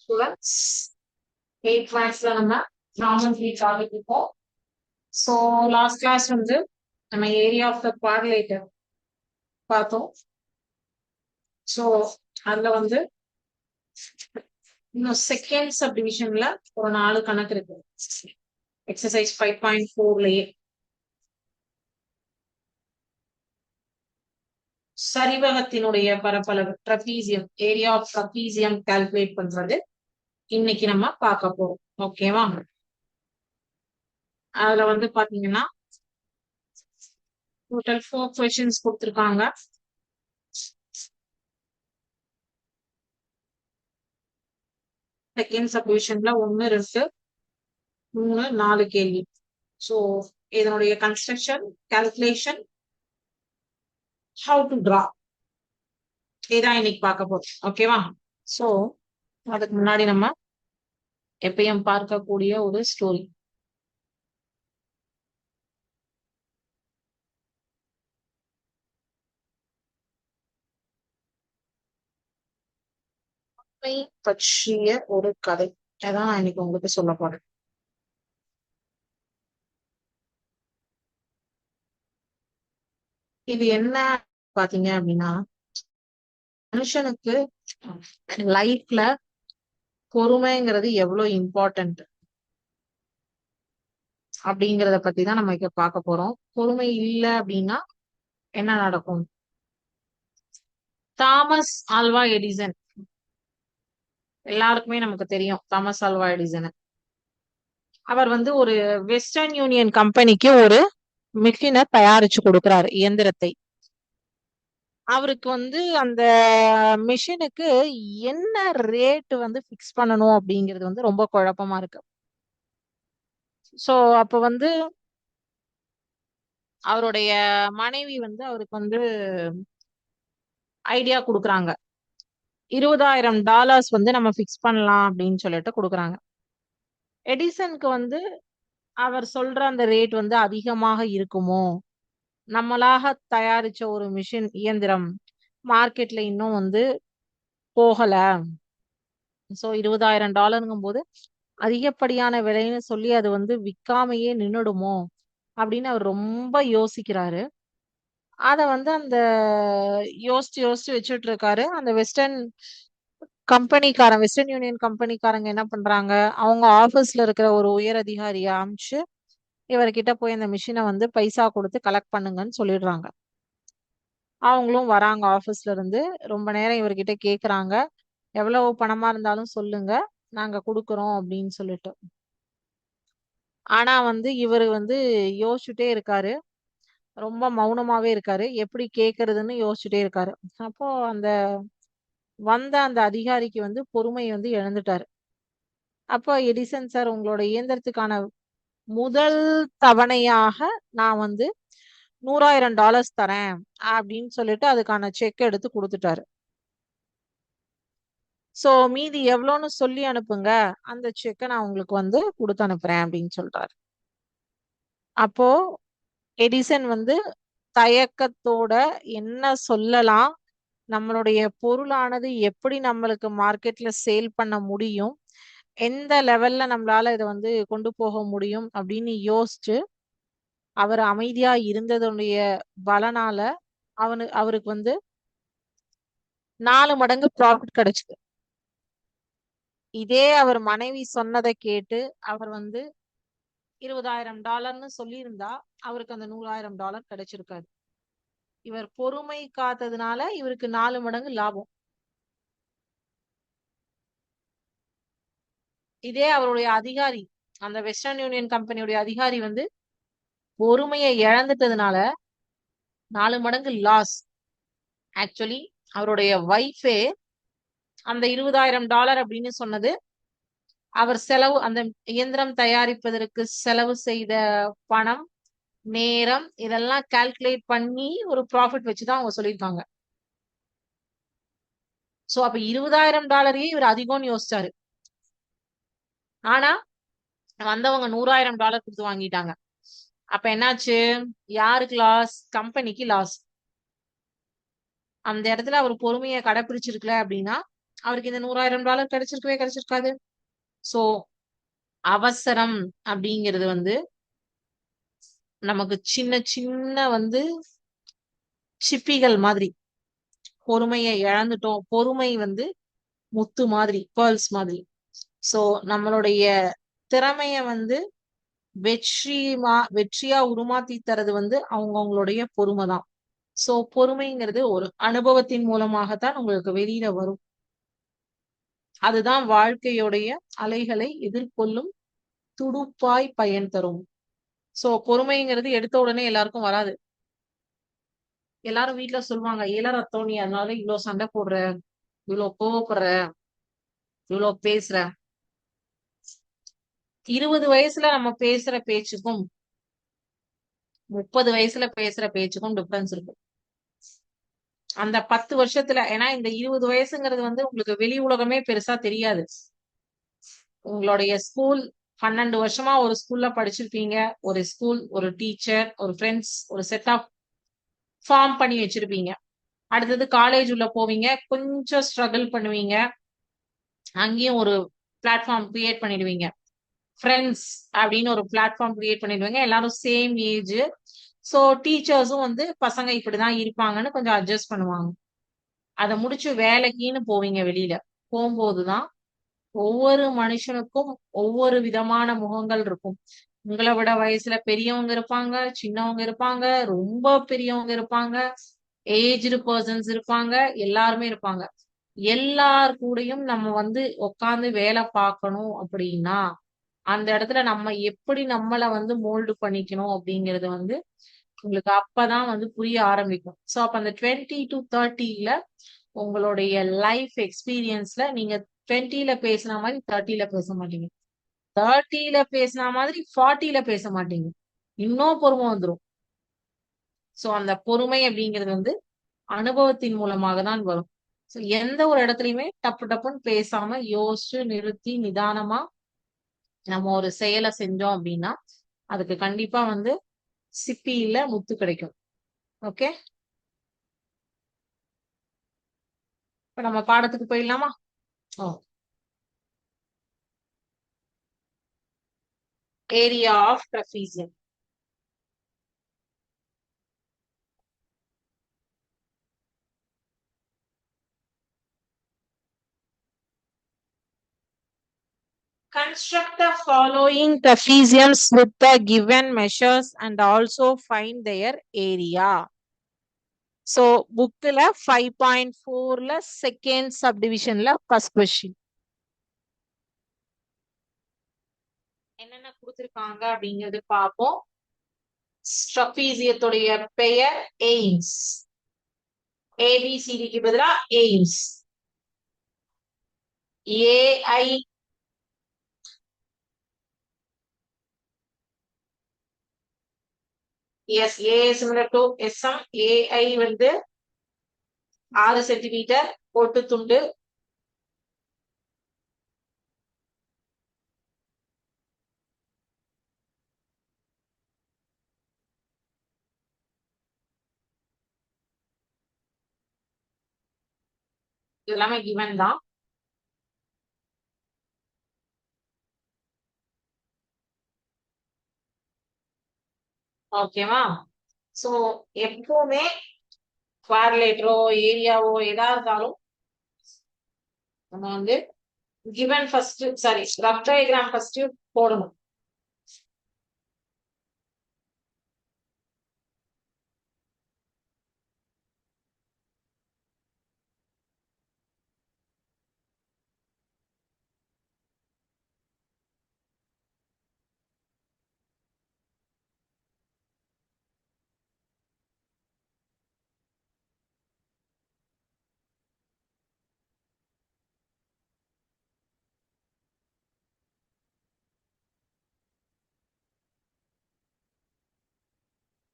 Students 8th கிளாஸ்ல நம்ம geometry topic இருக்கோம். ஸோ லாஸ்ட் கிளாஸ் வந்து நம்ம ஏரியா ஆஃப் த குவாட்ரிலேட்டர் பார்த்தோம். ஸோ அதுல வந்து இன்னும் செகண்ட் சப்டிவிஷன்ல ஒரு 4 கணக்கு இருக்கு. எக்ஸசைஸ் 5.4லயே சரிவகத்தினுடைய பரப்பளவு trapezium, area of trapezium calculate பண்றது இன்னைக்கு நம்ம பார்க்க போறோம். ஓகேவா? அதுல வந்து பாத்தீங்கன்னா டோட்டல் 4 கொஸ்டின்ஸ் கொடுத்துருக்காங்க. செகண்ட் சப்டிவிஷன்ல 1, 2, 3, 4 கேள்வி. ஸோ இதனுடைய construction, calculation, how to draw இதான் இன்னைக்கு பார்க்க போறோம். ஓகேவா? ஸோ அதுக்கு முன்னாடி நம்ம எப்பயும் பார்க்கக்கூடிய ஒரு ஸ்டோரி. உண்மை பற்றிய ஒரு கதை அதான் நான் இன்னைக்கு உங்களுக்கு சொல்ல போறேன். இது என்ன பாத்தீங்க அப்படின்னா, மனுஷனுக்கு லைஃப்ல பொறுமைங்கிறது எவ்வளவு இம்பார்ட்டன்ட் அப்படிங்கறத பத்தி தான் நம்ம இங்க பார்க்க போறோம். பொறுமை இல்லை அப்படின்னா என்ன நடக்கும்? தாமஸ் ஆல்வா எடிசன் எல்லாருக்குமே நமக்கு தெரியும். தாமஸ் ஆல்வா எடிசன் அவர் வந்து ஒரு வெஸ்டர்ன் யூனியன் கம்பெனிக்கு ஒரு மிஷினை தயாரிச்சு கொடுக்கிறாரு, இயந்திரத்தை. அவருக்கு வந்து அந்த மிஷினுக்கு என்ன ரேட் வந்து பிக்ஸ் பண்ணணும் அப்படிங்கிறது வந்து ரொம்ப குழப்பமா இருக்கு. சோ அப்ப வந்து அவருடைய மனைவி வந்து அவருக்கு வந்து ஐடியா கொடுக்குறாங்க. $20,000 வந்து நம்ம பிக்ஸ் பண்ணலாம் அப்படின்னு சொல்லிட்டு கொடுக்குறாங்க. எடிசனுக்கு வந்து அவர் சொல்ற அந்த ரேட் வந்து அதிகமாக இருக்குமோ, நம்மளாக தயாரிச்ச ஒரு மிஷின் இயந்திரம் மார்க்கெட்ல இன்னும் வந்து போகல. சோ $20,000ங்கும் போது அதிகப்படியான விலைன்னு சொல்லி அது வந்து விக்காமையே நின்னுடுமோ அப்படின்னு அவர் ரொம்ப யோசிக்கிறாரு. அத வந்து அந்த யோசிச்சு யோசிச்சு வச்சுட்டு இருக்காரு. அந்த வெஸ்டர்ன் யூனியன் கம்பெனிக்காரங்க என்ன பண்றாங்க, அவங்க ஆபீஸ்ல இருக்கிற ஒரு உயர் அதிகாரியை அனுப்பிச்சு இவர்கிட்ட போய் அந்த மிஷினை வந்து பைசா கொடுத்து கலெக்ட் பண்ணுங்கன்னு சொல்லிடுறாங்க. அவங்களும் வராங்க ஆபீஸ்ல இருந்து. ரொம்ப நேரம் இவர்கிட்ட கேக்குறாங்க, எவ்வளவு பணமா இருந்தாலும் சொல்லுங்க, நாங்க கொடுக்குறோம் அப்படின்னு சொல்லிட்டு. ஆனா வந்து இவரு வந்து யோசிச்சுட்டே இருக்காரு. ரொம்ப மௌனமாவே இருக்காரு. எப்படி கேக்குறதுன்னு யோசிச்சுட்டே இருக்காரு. அப்போ அந்த அதிகாரிக்கு வந்து பொறுமை வந்து இழந்துட்டாரு. அப்போ எடிசன் சார், உங்களோட இயந்திரத்துக்கான முதல் தவணையாக நான் வந்து $100,000 தரேன் அப்படின்னு சொல்லிட்டு அதுக்கான செக் எடுத்து கொடுத்துட்டாரு. சோ மீதி எவ்வளோன்னு சொல்லி அனுப்புங்க, அந்த செக்கை நான் உங்களுக்கு வந்து கொடுத்து அனுப்புறேன் அப்படின்னு சொல்றாரு. அப்போ எடிசன் வந்து தயக்கத்தோட என்ன சொல்லலாம், நம்மளுடைய பொருளானது எப்படி நம்மளுக்கு மார்க்கெட்ல சேல் பண்ண முடியும், எந்த லெவல்ல நம்மளால இதை வந்து கொண்டு போக முடியும் அப்படின்னு யோசிச்சு அவர் அமைதியா இருந்ததுடைய பலனால அவருக்கு வந்து 4 மடங்கு ப்ராஃபிட் கிடைச்சது. இதே அவர் மனைவி சொன்னதை கேட்டு அவர் வந்து $20,000 சொல்லியிருந்தா அவருக்கு அந்த $100,000 கிடைச்சிருக்காது. இவர் பொறுமை காத்ததுனால இவருக்கு 4 மடங்கு லாபம். இதே அவருடைய அதிகாரி, அந்த வெஸ்டர்ன் யூனியன் கம்பெனியுடைய அதிகாரி வந்து பொறுமையை இழந்துட்டதுனால 4 மடங்கு லாஸ். ஆக்சுவலி அவருடைய வைஃபே அந்த $20,000 அப்படின்னு சொன்னது அவர் செலவு, அந்த இயந்திரம் தயாரிப்பதற்கு செலவு செய்த பணம், நேரம், இதெல்லாம் கால்குலேட் பண்ணி ஒரு ப்ராஃபிட் வச்சுதான் அவங்க சொல்லியிருக்காங்க. சோ அப்ப $20,000 இவர் அதிகம்னு யோசிச்சாரு. ஆனா வந்தவங்க $100,000 கொடுத்து வாங்கிட்டாங்க. அப்ப என்னாச்சு? யாருக்கு லாஸ்? கம்பெனிக்கு லாஸ். அந்த இடத்துல அவர் பொறுமையை கடைபிடிச்சிருக்கல அப்படின்னா அவருக்கு இந்த $100,000 கிடைச்சிருக்கவே கிடைச்சிருக்காது. சோ அவசரம் அப்படிங்கிறது வந்து நமக்கு சின்ன சின்ன வந்து சிப்பிகள் மாதிரி. பொறுமையை இழந்துட்டோம். பொறுமை வந்து முத்து மாதிரி, பேர்ல்ஸ் மாதிரி. சோ நம்மளுடைய திறமைய வந்து வெற்றியா உருமாத்தி தரது வந்து அவங்கவங்களுடைய பொறுமை தான். சோ பொறுமைங்கிறது ஒரு அனுபவத்தின் மூலமாகத்தான் உங்களுக்கு வெளியில வரும். அதுதான் வாழ்க்கையுடைய அலைகளை எதிர்கொள்ளும் துடுப்பாய் பயன் தரும். சோ பொறுமைங்கிறது எடுத்த உடனே எல்லாருக்கும் வராது. எல்லாரும் வீட்ல சொல்லுவாங்க, "ஏல ரத்தம் நீ அதனால இவ்ளோ சண்டை போடுற, இவ்ளோ கோவப்படுற, இவ்ளோ பேசுற." 20 வயசுல நம்ம பேசுற பேச்சுக்கும் 30 வயசுல பேசுற பேச்சுக்கும் டிஃபரன்ஸ் இருக்கு. அந்த 10 வருஷத்துல ஏன்னா இந்த 20 வயசுங்கிறது வந்து உங்களுக்கு வெளி உலகமே பெருசா தெரியாது. உங்களுடைய ஸ்கூல் 12 வருஷமா ஒரு ஸ்கூல்ல படிச்சிருப்பீங்க. ஒரு ஸ்கூல், ஒரு டீச்சர், ஒரு ஃப்ரெண்ட்ஸ், ஒரு செட் ஆஃப் ஃபார்ம் பண்ணி வச்சிருப்பீங்க. அடுத்தது காலேஜ் உள்ள போவீங்க. கொஞ்சம் ஸ்ட்ரகிள் பண்ணுவீங்க. அங்கேயும் ஒரு பிளாட்ஃபார்ம் கிரியேட் பண்ணிடுவீங்க. ஃப்ரெண்ட்ஸ் அப்படின்னு ஒரு பிளாட்ஃபார்ம் கிரியேட் பண்ணிடுவீங்க. எல்லாரும் சேம் ஏஜ். சோ டீச்சர்ஸும் வந்து பசங்க இப்படிதான் இருப்பாங்கன்னு கொஞ்சம் அட்ஜஸ்ட் பண்ணுவாங்க. அத முடிச்சு வேலைக்குன்னு போவீங்க வெளியில. போகும்போதுதான் ஒவ்வொரு மனுஷனுக்கும் ஒவ்வொரு விதமான முகங்கள் இருக்கும். உங்களை விட வயசுல பெரியவங்க இருப்பாங்க, சின்னவங்க இருப்பாங்க, ரொம்ப பெரியவங்க இருப்பாங்க, ஏஜ்டு பர்சன்ஸ் இருப்பாங்க, எல்லாருமே இருப்பாங்க. எல்லார் கூடயும் நம்ம வந்து உட்கார்ந்து வேலை பார்க்கணும் அப்படின்னா அந்த இடத்துல நம்ம எப்படி நம்மள வந்து மோல்டு பண்ணிக்கணும் அப்படிங்கறது வந்து உங்களுக்கு அப்பதான் வந்து புரிய ஆரம்பிக்கும். சோ அப்ப அந்த 20 to 30ல உங்களுடைய லைஃப் எக்ஸ்பீரியன்ஸ்ல நீங்க 20ல பேசின மாதிரி 30ல பேச மாட்டீங்க. 30ல பேசின மாதிரி 40ல பேச மாட்டீங்க. இன்னும் பொறுமை வந்துரும். சோ அந்த பொறுமை அப்படிங்கிறது வந்து அனுபவத்தின் மூலமாக தான் வரும். சோ எந்த ஒரு இடத்துலயுமே டப்பு டப்புன்னு பேசாம யோசிச்சு நிறுத்தி நிதானமா நம்ம ஒரு செயலை செஞ்சோம் அப்படின்னா அதுக்கு கண்டிப்பா வந்து சிப்பியில முத்து கிடைக்கும். ஓகே, இப்ப நம்ம பாடத்துக்கு போயிடலாமா? Oh, area of trapezium. Construct the following trapeziums with the given measures and also find their area. So bookல 5.4ல செகண்ட் சப்டிவிஷன்ல ஃபர்ஸ்ட் கொஸ்டின் என்னென்ன கொடுத்திருக்காங்க அப்படிங்கிறது பார்ப்போம். ட்ரபீசியத்துடைய பெயர் எய்ம்ஸ். ஏபிசிடிக்கு பதிலா AIMS. AI is a similar to SM. AI வந்து 6 சென்டிமீட்டர் போட்டு துண்டு. இது எல்லாமே கிவன் தான். ஓகேவா? சோ எப்பவுமே குவாட்ரிலேட்டரோ ஏரியாவோ எதா இருந்தாலும் நம்ம வந்து given first sorry rough diagram first போடணும்.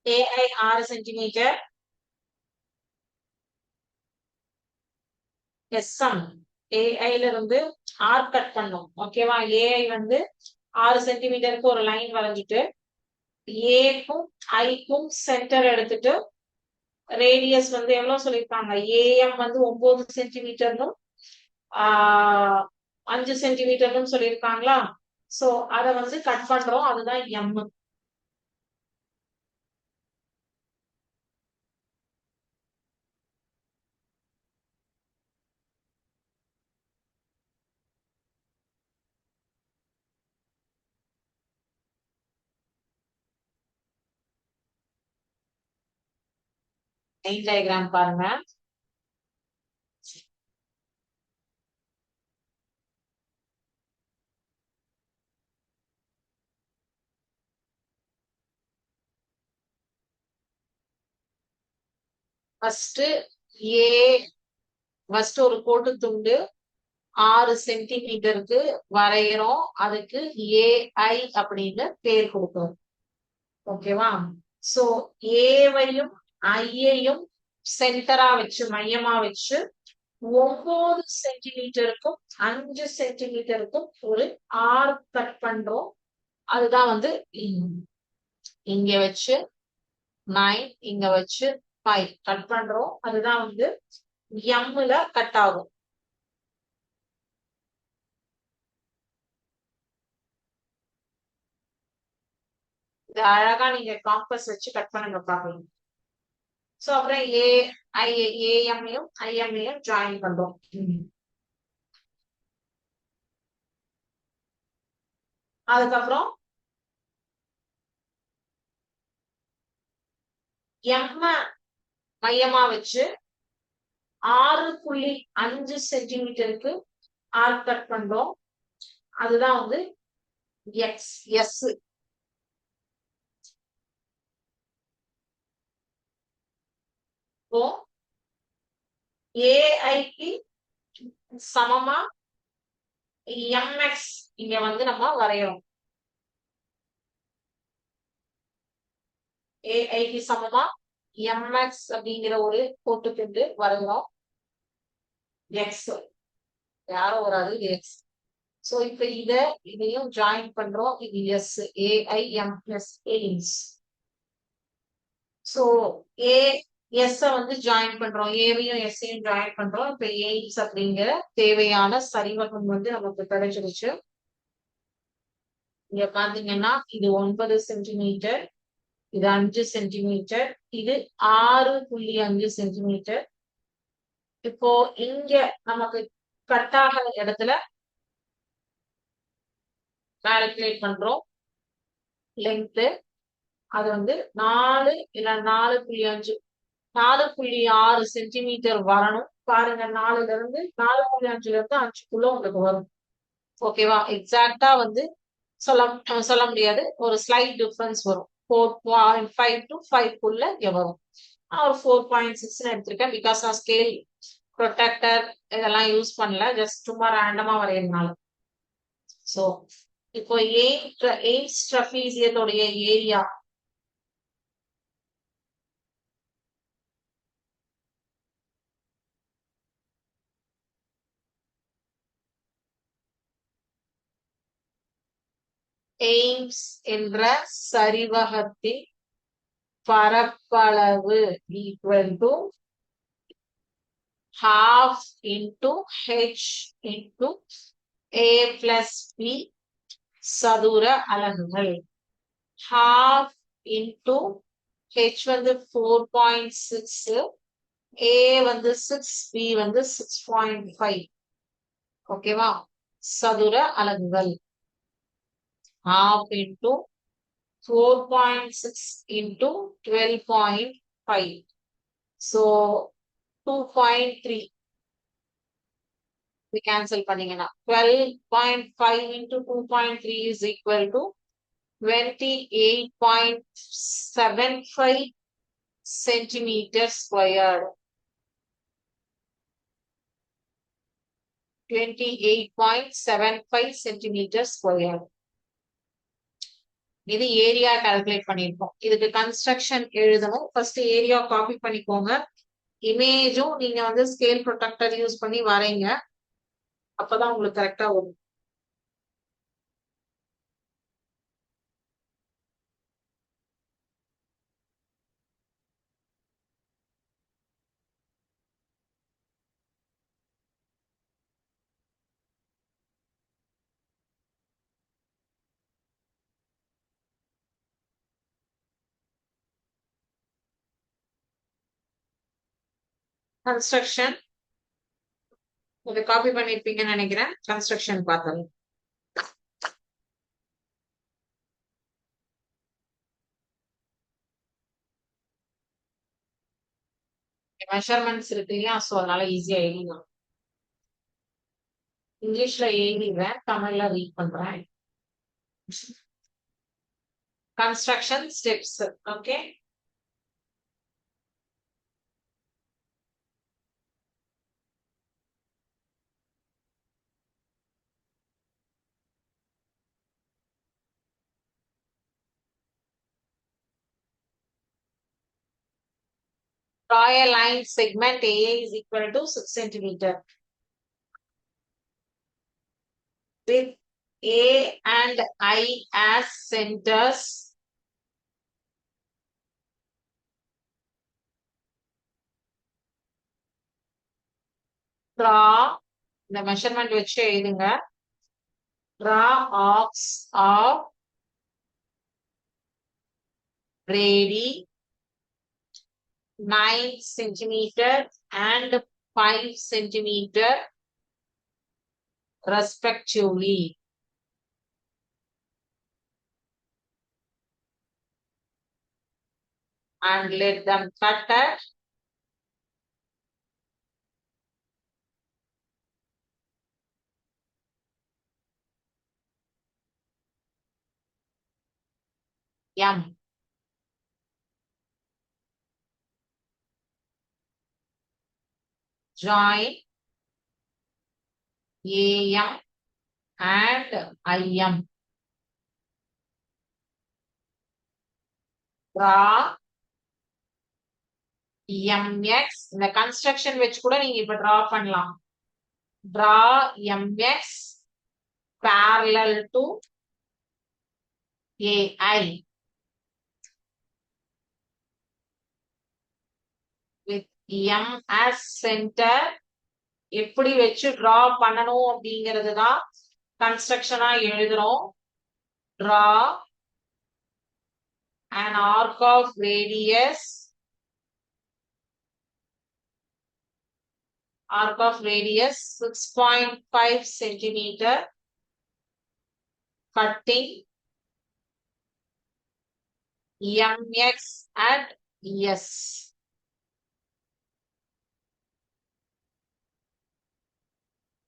AI 6 centimetre. எஸ்எம் ஏஐல இருந்து ஆர் கட் பண்ணும். ஓகேவா? ஏஐ வந்து 6 சென்டிமீட்டருக்கு ஒரு லைன் வரைஞ்சிட்டு ஏக்கும் ஐக்கும் சென்டர் எடுத்துட்டு ரேடியஸ் வந்து எவ்வளவு சொல்லியிருக்காங்க? ஏஎம் வந்து 9 சென்டிமீட்டர்னும் ஆஹ் 5 சென்டிமீட்டர்னு சொல்லியிருக்காங்களா? சோ அத வந்து கட் பண்றோம், அதுதான் எம். லைன் டயக்ராம் பாருங்க. ஃபர்ஸ்ட் ஏ, ஃபர்ஸ்ட் ஒரு கோட்டு துண்டு 6 சென்டிமீட்டருக்கு வரைகிறோம். அதுக்கு ஏஐ அப்படின்னு பேர் கொடுக்கிறோம். ஓகேவா? சோ ஏவையும் ஐயையும் சென்டரா வச்சு, மையமா வச்சு 9 சென்டிமீட்டருக்கும் 5 சென்டிமீட்டருக்கும் ஒரு ஆர்க் கட் பண்றோம். அதுதான் வந்து இங்க வச்சு 9, இங்க வச்சு 5 கட் பண்றோம். அதுதான் வந்து எம்ல கட் ஆகும். இது அழகா நீங்க காம்பஸ் வச்சு கட் பண்ணுங்க பாக்கலாம். சோ அப்புறம் ஐ ஏஎம்ஐயும் ஐஎம்ஐயும் ஜாயின் பண்றோம். அதுக்கப்புறம் எம் மையமா வச்சு 6.5 சென்டிமீட்டருக்கு ஆர்க் கட் பண்றோம். அதுதான் வந்து எக்ஸ் எஸ். இப்போ ஏஐக்கு சமமா எம்எக்ஸ் இங்க வந்து நம்ம வரையறோம். ஏஐக்கு சமமா எம்எக்ஸ் அப்படிங்கிற ஒரு கோட்டுக்கு வரைகிறோம். எக்ஸ் யாரோ ஒரு அது எக்ஸ். சோ இப்ப இதையும் ஜாயின் பண்றோம். இது S, AIMS aims. So A S வந்து ஜாயின் பண்றோம், ஏவையும் எஸ்ஸையும் ஜாயின் பண்றோம். இப்ப எய்ம்ஸ் அப்படிங்கிற தேவையான சரிவகம் வந்து நமக்கு கிடைச்சிருச்சு. இங்க பாத்தீங்கன்னா இது 9 சென்டிமீட்டர், இது 5 சென்டிமீட்டர், இது 6.5 சென்டிமீட்டர். இப்போ இங்க நமக்கு கட் ஆகிற இடத்துல கால்குலேட் பண்றோம் லென்த். அது வந்து 4 இல்ல 4.5, 4.6 சென்டிமீட்டர் வரணும். பாருங்க, 4ல இருந்து 4.5ல இருந்து 5க்குள்ள உங்களுக்கு வரும். ஓகேவா? எக்ஸாக்டா வந்து சொல்ல முடியாது, ஒரு ஸ்லைட் டிஃபரன்ஸ் வரும். 4.5 to 5க்குள்ள வரும். நான் ஒரு 4.6 எடுத்திருக்கேன். பிகாஸ் நான் ஸ்கேல் ப்ரொடெக்டர் இதெல்லாம் யூஸ் பண்ணல, ஜஸ்ட் சும்மா ரேண்டமா வரையறதுனால. சோ இப்போ எய்ம்ஸ் ட்ரபீசியத்தோடைய ஏரியா எய்ம்ஸ் என்ற சரிவகத்தின் பரப்பளவு equal to half into h into a plus b சதுர அலகுகள். half into h வந்து 4.6, a வந்து 6, b வந்து 6.5. ஓகேவா? சதுர அலகுகள். half into 4.6 into 12.5. So 2.3 we cancel பண்ணீங்கன்னா 12.5 into 2.3 is equal to 28.75 centimeter squared. 28.75 centimeter squared. இது ஏரியா கால்குலேட் பண்ணிருக்கோம். இதுக்கு கன்ஸ்ட்ரக்ஷன் எழுதணும். ஃபர்ஸ்ட் ஏரியா காப்பி பண்ணிக்கோங்க. இமேஜும் நீங்க வந்து ஸ்கேல் ப்ரொடெக்டர் யூஸ் பண்ணி வரைங்க, அப்பதான் உங்களுக்கு கரெக்டா வரும். கன்ஸ்ட்ரக்ஷன் இதை காப்பி பண்ணிருப்பீங்கன்னு நினைக்கிறேன். கன்ஸ்ட்ரக்ஷன் பார்த்தோம். மெஷர்மெண்ட்ஸ் இருக்கு இல்லையா, ஸோ அதனால ஈஸியா எழுதிடும். இங்கிலீஷ்ல எழுதிடுறேன், தமிழ்ல ரீட் பண்றேன். Construction steps. Okay, draw a line segment AA is equal to 6 centimeter with A and I as centers. Draw இந்த மெஷர்மெண்ட் வச்சு எழுதுங்க. Draw arcs of radii 9 centimeter and 5 centimeter respectively. And let them cut at M. Join AM and IM. Draw MX. இந்த construction வச்சு கூட நீங்க இப்ப draw பண்ணலாம். Draw MX parallel to AI with M as center. எப்படி வச்சு draw பண்ணணும் அப்படிங்கிறது தான் கன்ஸ்ட்ரக்ஷனா எழுதுறோம். Draw an arc of radius 6.5 centimeter, cutting MX at S.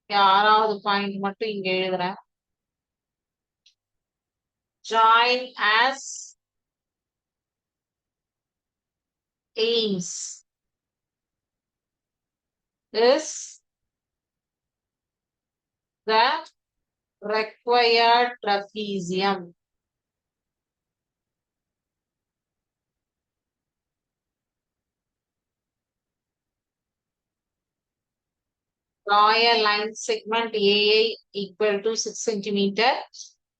ஆறாவது பாயிண்ட் மட்டும் இங்க எழுதுறேன். Join as aims is the required trapezium. Draw a line segment AA equal to 6 centimeter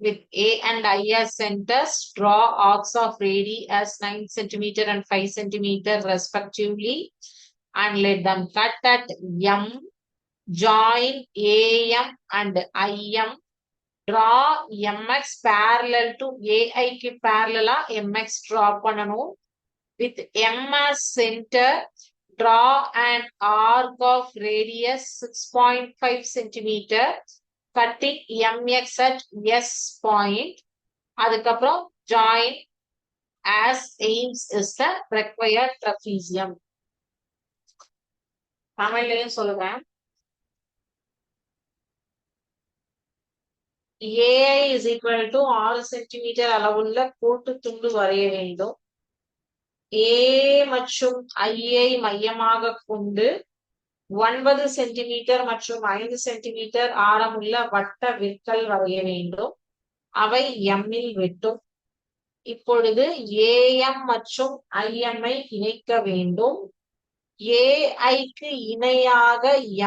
with A and I as centers. Draw arcs of radii as 9 centimeter and 5 centimeter respectively, and let them cut at M. Join AM and IM. Draw MX parallel to AI க்கு parallel MX draw பண்ணணும். With M as center, draw an arc of radius 6.5 centimeter, cutting MX at S point. அதுக்கப்புறம் join as aims is the required trapezium. தமிழ்லையும் சொல்லுவேன். AI is equal to 6 centimeter அளவுள்ள கோட்டு துண்டு வரைய வேண்டும். A மற்றும் I மையமாக கொண்டு 9 சென்டிமீட்டர் மற்றும் 5 சென்டிமீட்டர் ஆரமுள்ள வட்ட விற்கள் வரைய வேண்டும். அவை M இல் வெட்டும். இப்பொழுது AM மற்றும் IM ஐ இணைக்க வேண்டும். AI-க்கு இணையாக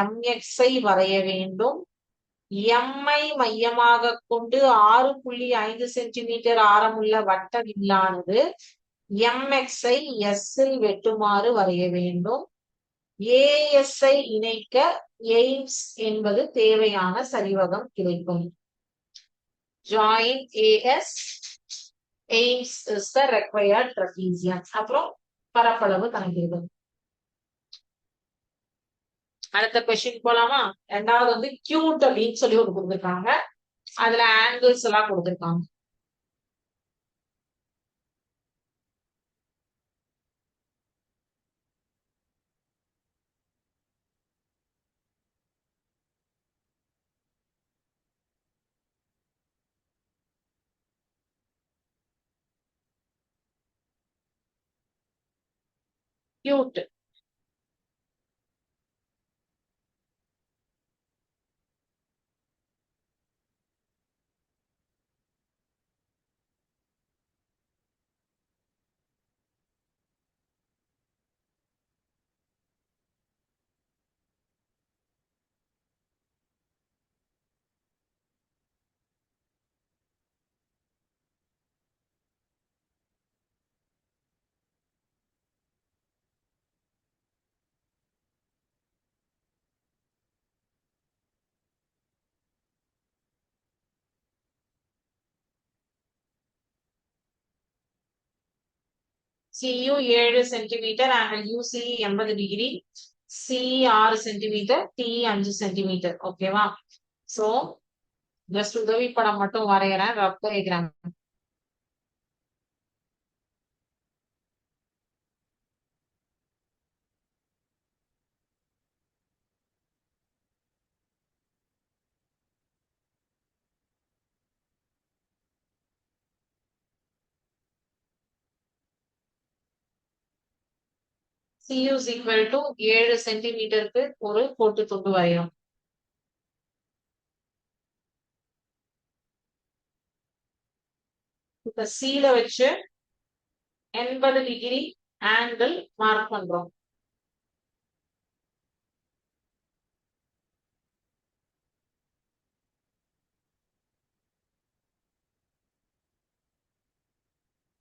MX ஐ வரைய வேண்டும். M ஐ மையமாக கொண்டு 6.5 சென்டிமீட்டர் ஆரமுள்ள வட்ட வில்லானது MX ஐ S இல் வெட்டுமாறு வரைய வேண்டும். AS ஐ இணைக்க aims என்பது தேவையான சரிவகம் கிடைக்கும். Join AS, aims is the required trapezium. அப்புறம் பரப்பளவு கணக்கிடுதல். அடுத்த கொஸ்டின் போலாமா? ரெண்டாவது வந்து கியூட் அப்படின்னு சொல்லி ஒன்று கொடுத்துருக்காங்க. அதுல ஆங்கிள்ஸ் எல்லாம் கொடுத்துருக்காங்க. கியூட். CU 7 centimetre, angle UC 80 degree, C 6 centimetre, D 5 centimetre. ஓகேவா? சோ ஜஸ்ட் உதவி படம் மட்டும் வரைகிறேன், rough diagram. CU is equal to 7 சென்டிமீட்டருக்கு ஒரு கோட்டு துண்டு வரையும். இப்ப சீல வச்சு 80 டிகிரி ஆங்கிள் மார்க் பண்றோம்.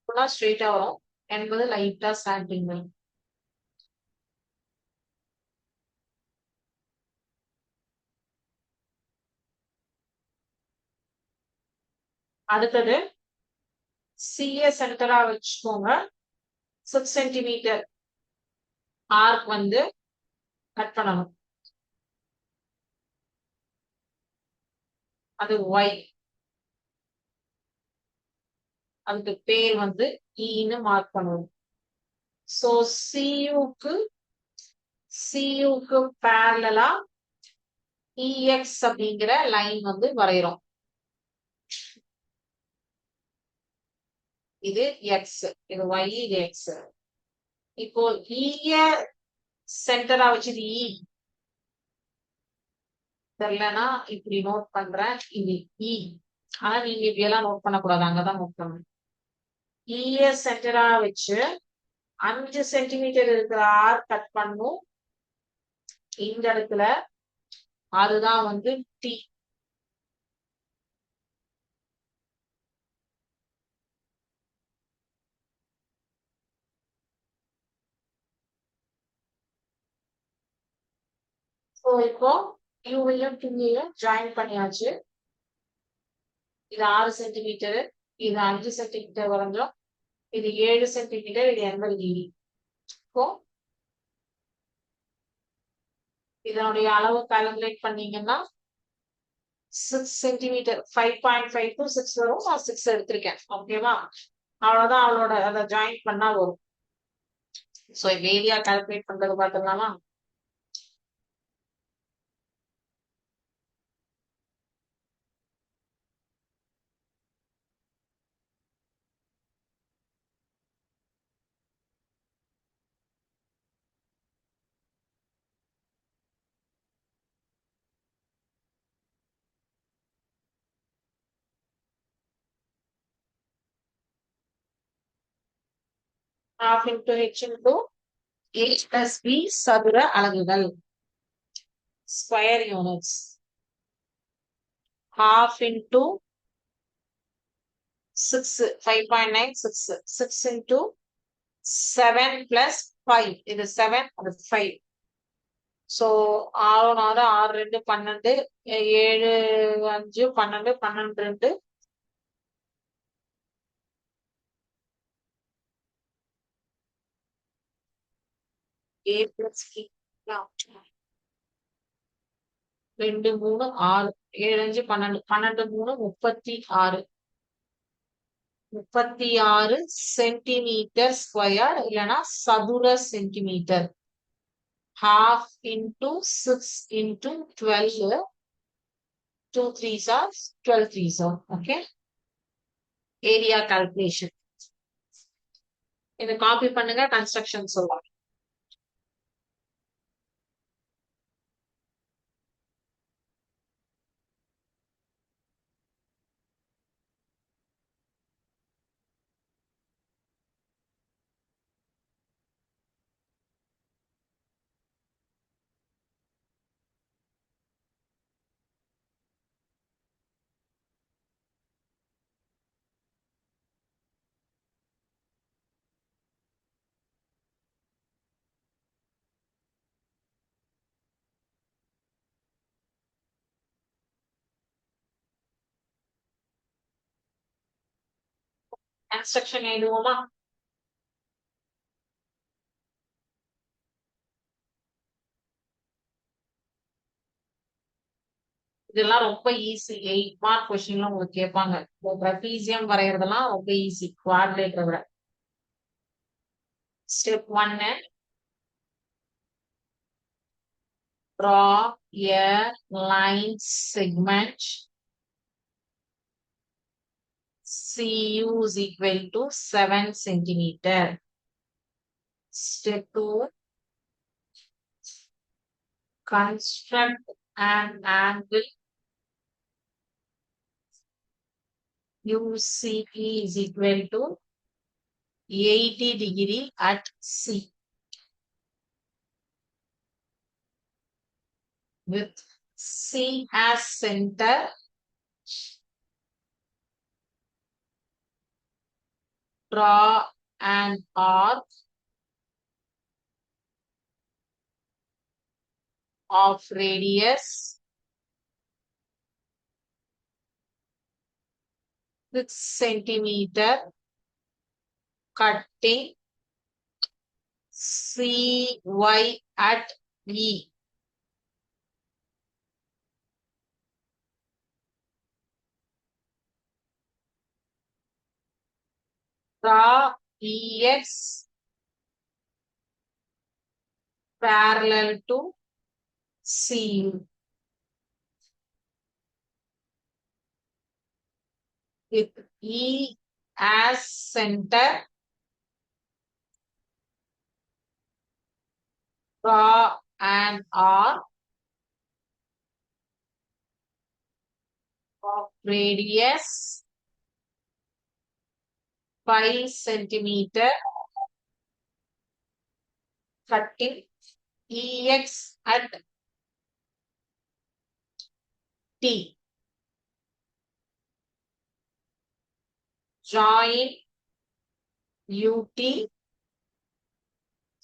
ஃபுல்லா ஸ்ட்ரெயிட்டா வரும், 80 லைட்டா ஸ்லாண்டிங் வரும். அடுத்தது சிஏ சென்டரா வச்சுக்கோங்க. 6 சென்டிமீட்டர் ஆர்க் வந்து கட் பண்ணணும். அது ஒய். அதுக்கு பேர் வந்து ஈன்னு மார்க் பண்ணுவோம். சோ சியுக்கு பேரலா இஎக்ஸ் அப்படிங்கிற லைன் வந்து வரைகிறோம். இது எக்ஸ், இது ஒய், இது எக்ஸ். இப்போ ஈய சென்டரா வச்சது இ தெரியலன்னா இப்படி நோட் பண்றேன், இது இ. ஆனா நீங்க இப்படி எல்லாம் நோட் பண்ணக்கூடாது, அங்கதான் நோட் பண்ணணும். ஈய சென்டரா வச்சு 5 சென்டிமீட்டர் இருக்கிற ஆர் கட் பண்ணும் இந்த இடத்துல. அதுதான் வந்து டி. ஸோ இப்போ யூவையும் டியையும் ஜாயின் பண்ணியாச்சு. இது 6 சென்டிமீட்டர், இது 5 சென்டிமீட்டர் வரைஞ்சோம், இது 7 சென்டிமீட்டர், இது 80 டிகிரி. இப்போ இதனுடைய அளவு கால்குலேட் பண்ணீங்கன்னா 6 சென்டிமீட்டர் 5.5 to 6 வரும். நான் 6 எடுத்திருக்கேன். ஓகேவா? அவ்வளவுதான், அவளோட அதை ஜாயின் பண்ணா வரும். ஸோ இப்போ ஏரியா கால்குலேட் பண்றது பார்த்துக்கலாமா? half into h into h plus b சதுர அலகுகள், square units. half into 6, 5.9, 6, 6 into 7 plus 5, இது 7, அது 5. So 6 4 6 2 12, 7 5 12, 12 2, a plus b. 2 3 6 7 5 12 12 3 36 36 centimetre square இல்லைன்னா சதுர centimetre. half into 6 into 12 2 3s are 12 3s are okay. Area calculation இதை copy பண்ணுங்க, construction சொல்லுவாங்க. Construction எழுதுவோமா? இதெல்லாம் ரொம்ப ஈஸி. 8 மார்க் கொஸ்டின்ல உங்களுக்கு கேட்பாங்க. ட்ரபீசியம் வரையறதெல்லாம் ரொம்ப ஈஸி குவாட்ரேட்டரை விட. Step 1, draw a line segment CU is equal to 7 centimeter. Step 2, construct an angle UCE is equal to 80 degree at C with C as center. Draw an arc of radius 6 centimeter cutting CY at E. Draw EX parallel to CU with E as center. Draw an arc of radius 5 centimeter cutting EX at T. Join UT.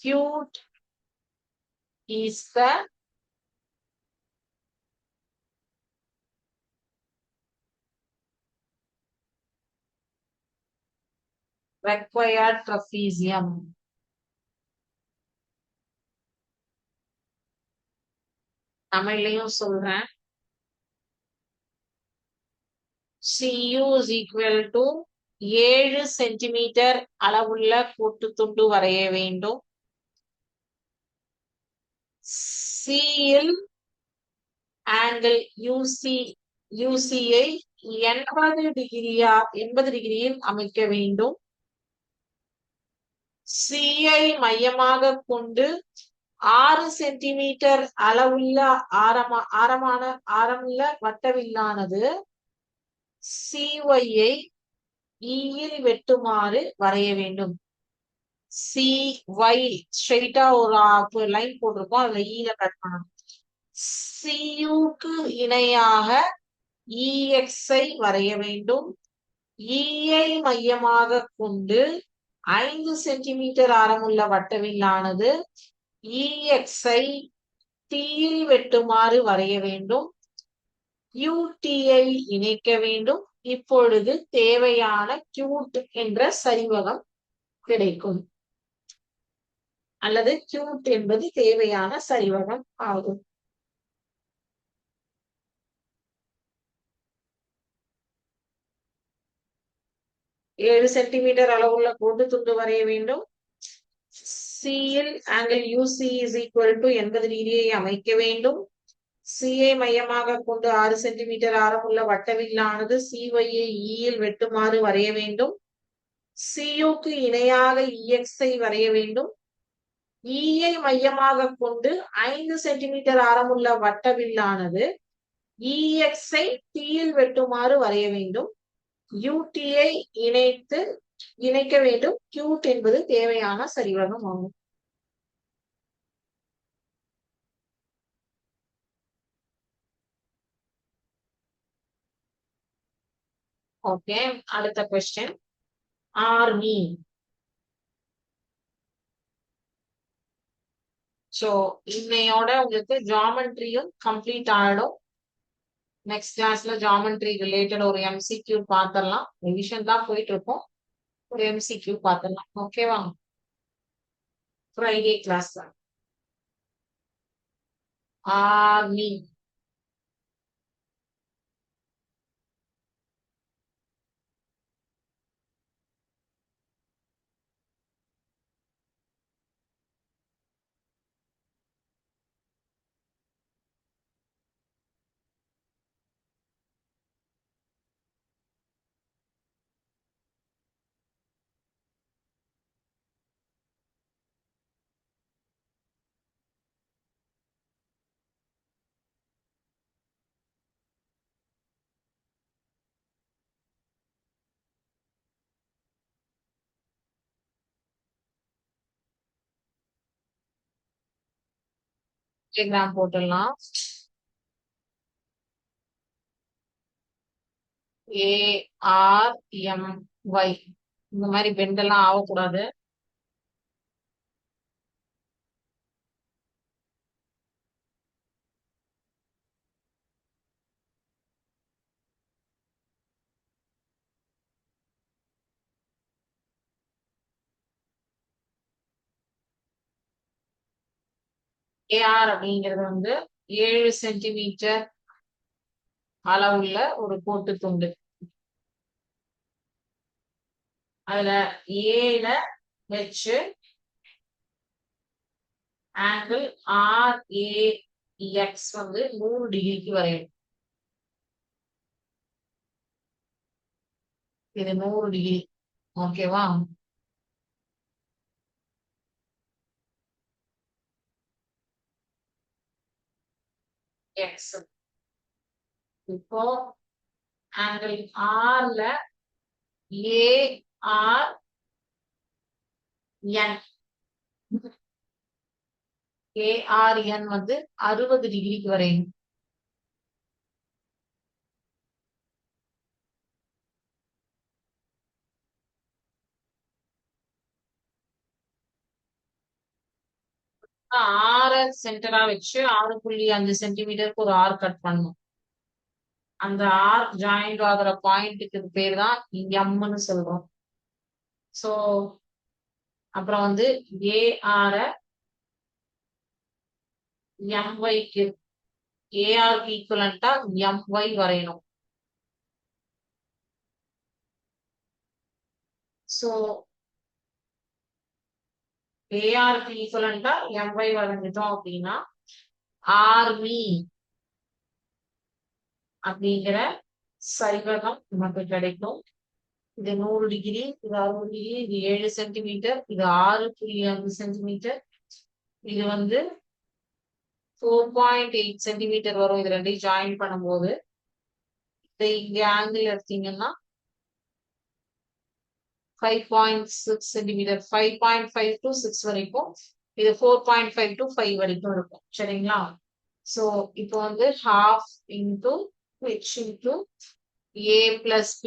Q is the required trapezium. தமிழ்லையும் சொல்றேன். CU is equal to 7 centimetre அளவுள்ள கோட்டு துண்டு வரைய வேண்டும். C இல் angle UCயை 80 டிகிரியில் அமைக்க வேண்டும். C-ஐ மையமாக கொண்டு 6 சென்டிமீட்டர் அளவுள்ள ஆரமுள்ள வட்டவில்லானது CY-ஐ E-யில் வெட்டுமாறு வரைய வேண்டும். CY ஸ்ட்ரெயிட்டா ஒரு லைன் போட்டிருக்கோம், அதுல E-ல கட் பண்ணணும். CU-க்கு இணையாக EX-ஐ வரைய வேண்டும். E-ஐ மையமாக கொண்டு 5 சென்டிமீட்டர் ஆரமுள்ள வட்டவில்லானது EX-ஐ T-யில் வெட்டுமாறு வரைய வேண்டும். UT-ஐ இணைக்க வேண்டும். இப்பொழுது தேவையான Q என்ற சரிவகம் கிடைக்கும், அல்லது Q என்பது தேவையான சரிவகம் ஆகும். 7 சென்டிமீட்டர் அளவுள்ள கோட்டு துண்டு வரைய வேண்டும். சியில் angle UC is equal to 80 டிகிரியை அமைக்க வேண்டும். சியை மையமாக கொண்டு 6 சென்டிமீட்டர் ஆரமுள்ள வட்டவில்லானது சிஒய்யை ஈயில் வெட்டுமாறு வரைய வேண்டும். சியுக்கு இணையாக இஎக்ஸை வரைய வேண்டும். ஈயை மையமாக கொண்டு 5 சென்டிமீட்டர் ஆரமுள்ள வட்டவில்லானது இஎக்ஸை டீயில் வெட்டுமாறு வரைய வேண்டும். யூடியை இணைக்க வேண்டும். கியூட் என்பது தேவையான சரிவகம் ஆகும். ஓகே, அடுத்த கொஸ்டின். ஆர்மி. சோ இன்னையோட உங்களுக்கு ஜாமெட்ரியும் கம்ப்ளீட் ஆயிடும். நெக்ஸ்ட் கிளாஸ்ல ஜாமெட்ரி ரிலேட்டட் ஒரு எம்சிக்யூ பார்த்துடலாம். ரிவிஷன் தான் போயிட்டு இருக்கோம். ஒரு எம்சிக்யூ பார்த்துடலாம். ஓகேவா? ஃப்ரைடே கிளாஸ் தான். ஆர்மி. டயக்ராம் போட்டுடலாம். ARMY இந்த மாதிரி பெண்ட் எல்லாம் ஆகக்கூடாது. ஏஆர் அப்படிங்கிறது வந்து 7 சென்டிமீட்டர் அளவுள்ள ஒரு கோட்டு துண்டு. அதுல ஏல வச்சு ஆங்கிள் RAX வந்து 100 டிகிரிக்கு வரையணும். இது 100 டிகிரி. ஓகேவா? எக்ஸ். இப்போ ஆங்கிள் ஆர்ல ARN வந்து 60 டிகிரிக்கு வரையணும். ஆறு சென்டரா வச்சு 6.5 சென்டிமீட்டருக்கு ஒரு ஆர் கட் பண்ணும். அந்த ஆர் ஜாயிண்ட் ஆகுற பாயிண்ட்டுக்கு பேர் தான் எம்னு சொல்றோம். சோ அப்புறம் வந்து ஏஆர் எம்ஒய்க்கு ஏஆருக்கு ஈக்குவலண்டா எம்ஒய் வரையணும். சோ ஏஆருக்கு ஈக்குவலண்டா எம்ஒய் வரைஞ்சிட்டோம் அப்படின்னா ஆர்மி அப்படிங்கிற சரிவகம் நமக்கு கிடைக்கும். இது 100 டிகிரி, இது 60 டிகிரி, இது 7 சென்டிமீட்டர், இது 6.5 சென்டிமீட்டர், இது வந்து 4.8 சென்டிமீட்டர் வரும். இது ரெண்டையும் ஜாயின் பண்ணும்போது இங்க ஆங்கிள் எடுத்தீங்கன்னா 5.6 சென்டிமீட்டர், 5.5 to 6 வரைக்கும், இது 4.5 to 5 வரைக்கும் இருக்கும். சரிங்களா? சோ இப்போ வந்து half into h into a plus b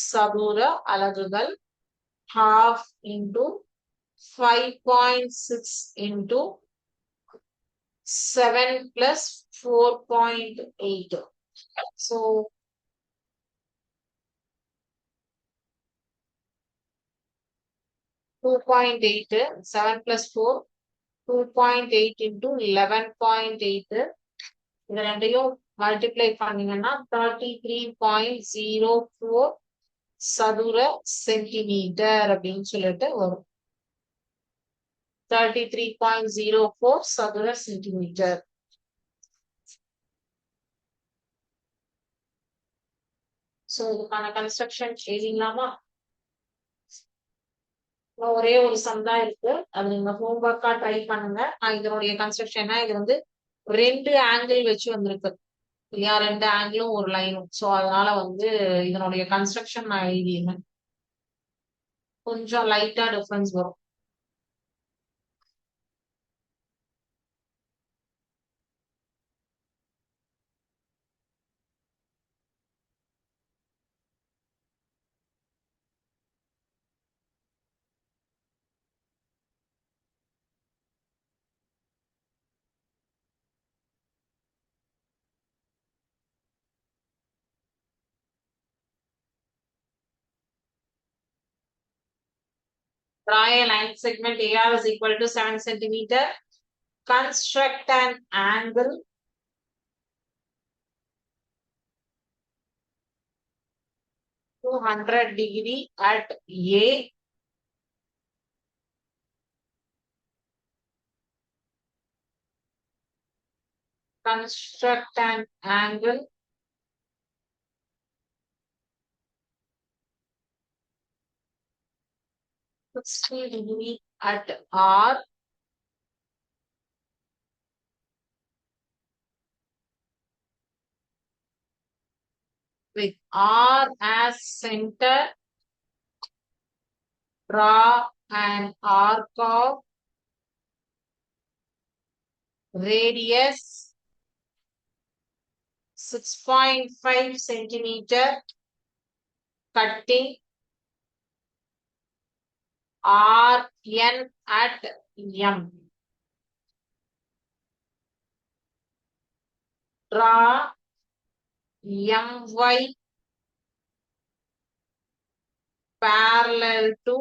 சதுர அலகுகள் half into 5.6 into 7 plus 4.8. So 2.8, 7 plus 4, 2.8 into 11.8. இது ரெண்டையும் மல்டிப்ளை பண்ணீங்கன்னா 33.04 சதுர சென்டிமீட்டர் அப்படின்னு சொல்லிட்டு வரும். 33.04 சதுர சென்டிமீட்டர். சோ இதுக்கான கன்ஸ்ட்ரக்ஷன் எழுதிடலாமா? ஒரே ஒரு சம் தான் இருக்கு, அது நீங்க ஹோம்ஒர்க்கா ட்ரை பண்ணுங்க. இதனுடைய கன்ஸ்ட்ரக்ஷன் இது வந்து ரெண்டு ஆங்கிள் வச்சு வந்திருக்கு இல்லையா, ரெண்டு ஆங்கிளும் ஒரு லைனும். சோ அதனால வந்து இதனுடைய கன்ஸ்ட்ரக்ஷன் நான் எழுதியிருந்தேன், கொஞ்சம் லைட்டா டிஃபரன்ஸ் வரும். Draw a line segment AR is equal to 7 centimeter. Construct an angle 200 degree at A. Construct an angle 60 degree at R. With R as center, draw an arc of radius 6.5 centimeter, cutting Rn at M. Draw My parallel to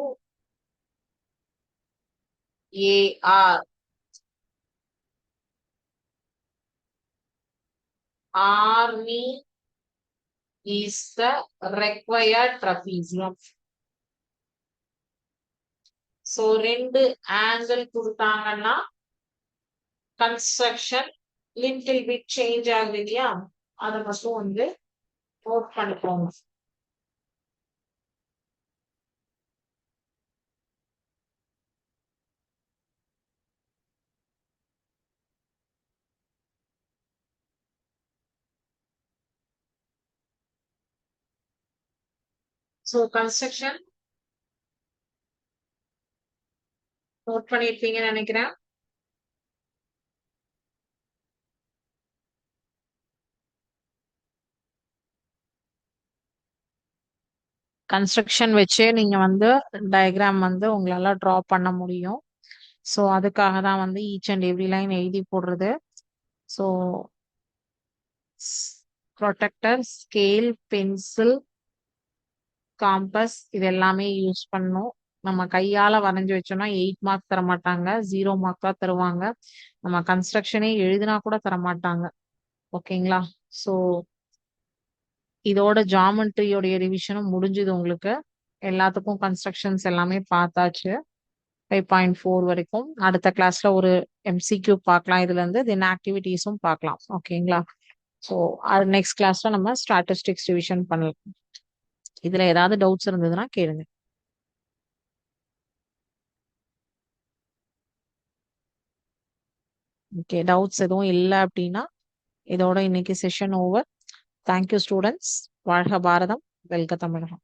AR. Army is the required trapezium. So ரெண்டு angle கொடுத்தாங்கன்னா construction little bit change ஆகுது இல்லையா, அதை மட்டும் வந்து note பண்ணிக்கோங்க. So construction note பண்ணிருப்பீங்கன்னு நினைக்கிறேன். Construction வச்சே நீங்க வந்து டயக்ராம் வந்து உங்களால டிரா பண்ண முடியும். ஸோ அதுக்காக தான் வந்து ஈச் அண்ட் எவ்ரி லைன் எழுதி போடுறது. So protractor, scale, pencil, compass இது எல்லாமே யூஸ் பண்ணணும். நம்ம கையால வரைஞ்சி வச்சோம்னா 8 மார்க் தர மாட்டாங்க, 0 மார்க் தான் தருவாங்க. நம்ம கன்ஸ்ட்ரக்ஷனே எழுதினா கூட தர மாட்டாங்க. ஓகேங்களா? ஸோ இதோட ஜாமெட்ரியோடைய ரிவிஷனும் முடிஞ்சுது உங்களுக்கு. எல்லாத்துக்கும் கன்ஸ்ட்ரக்ஷன்ஸ் எல்லாமே பார்த்தாச்சு 5.4 வரைக்கும். அடுத்த கிளாஸ்ல ஒரு MCQ பார்க்கலாம் இதுல இருந்து, தென் ஆக்டிவிட்டிஸும் பார்க்கலாம். ஓகேங்களா? ஸோ அது நெக்ஸ்ட் கிளாஸ்ல நம்ம ஸ்டாட்டிஸ்டிக்ஸ் ரிவிஷன் பண்ணலாம். இதுல ஏதாவது டவுட்ஸ் இருந்ததுன்னா கேளுங்க. ஓகே, டவுட்ஸ் எதுவும் இல்லை அப்படின்னா இதோட இன்னைக்கு செஷன் ஓவர். Thank you students. வாழ்க பாரதம், வெல்க தமிழகம்.